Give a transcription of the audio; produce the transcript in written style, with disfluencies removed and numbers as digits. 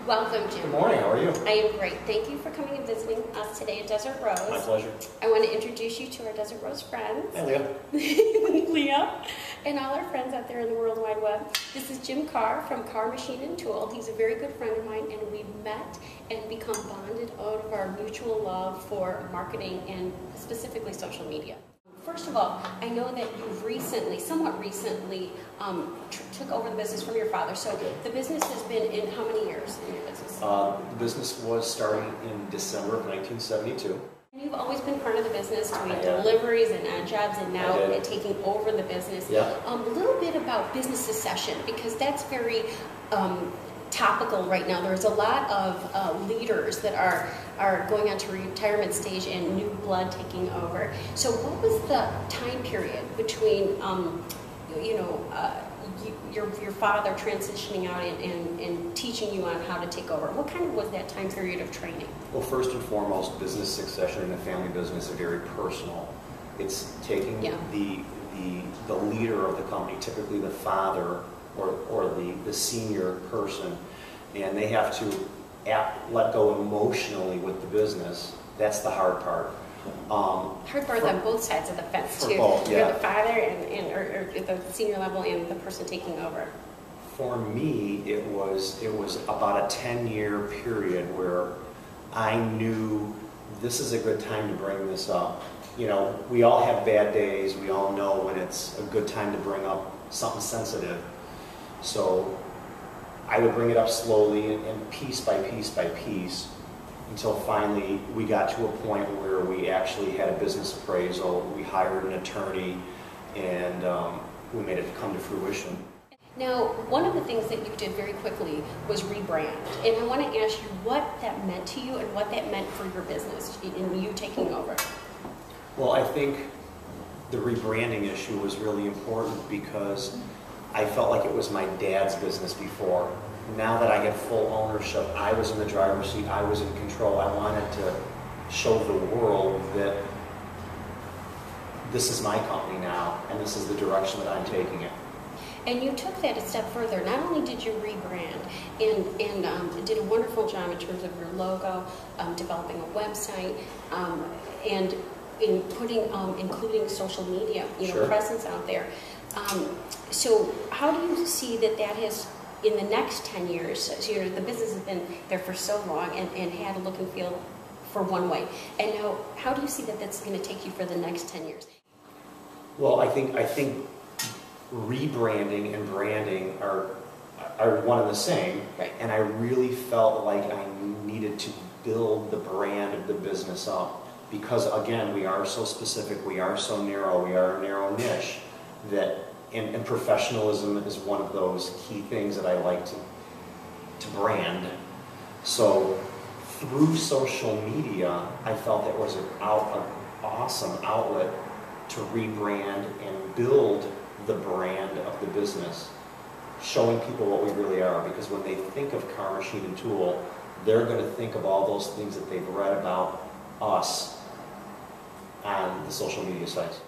Welcome, Jim. Good morning, how are you? I am great. Thank you for coming and visiting us today at Desert Rose. My pleasure. I want to introduce you to our Desert Rose friends. Hi, Leah. Leah, and all our friends out there in the World Wide Web. This is Jim Carr from Carr Machine and Tool. He's a very good friend of mine, and we've met and become bonded out of our mutual love for marketing and specifically social media. First of all, I know that you've recently, somewhat recently, took over the business from your father. So the business has been in how many years in your business? The business was starting in December of 1972. You've always been part of the business, doing deliveries and odd jobs, and now taking over the business. Yeah. A little bit about business succession, because that's very topical right now. There's a lot of leaders that are going on to retirement stage and new blood taking over. So what was the time period between your father transitioning out and teaching you on how to take over? What kind of was that time period of training? Well, first and foremost, business succession in a family business is very personal. It's taking the leader of the company, typically the father or the senior person, and they have to let go emotionally with the business. That's the hard part. Hard part on both sides of the fence too. Both, You're the father or at the senior level and the person taking over. For me, it was about a 10-year period where I knew this is a good time to bring this up. You know, we all have bad days. We all know when it's a good time to bring up something sensitive. So I would bring it up slowly and piece by piece by piece until finally we got to a point where we actually had a business appraisal. We hired an attorney, and we made it come to fruition. Now, one of the things that you did very quickly was rebrand, and I want to ask you what that meant to you and what that meant for your business in you taking over. Well, I think the rebranding issue was really important because I felt like it was my dad's business before. Now that I get full ownership, I was in the driver's seat, I was in control. I wanted to show the world that this is my company now, and this is the direction that I'm taking it. And you took that a step further. Not only did you rebrand and did a wonderful job in terms of your logo, developing a website, and in putting including social media, presence out there. So how do you see that has, in the next 10 years, so, the business has been there for so long and had a look and feel for one way, and now how do you see that that's going to take you for the next 10 years? Well, I think rebranding and branding are one and the same, right. And I really felt like I needed to build the brand of the business up because, again, we are so specific, we are so narrow, we are a narrow niche that. And professionalism is one of those key things that I like to brand. So through social media, I felt that was an awesome outlet to rebrand and build the brand of the business, showing people what we really are. Because when they think of Carr Machine and Tool, they're going to think of all those things that they've read about us on the social media sites.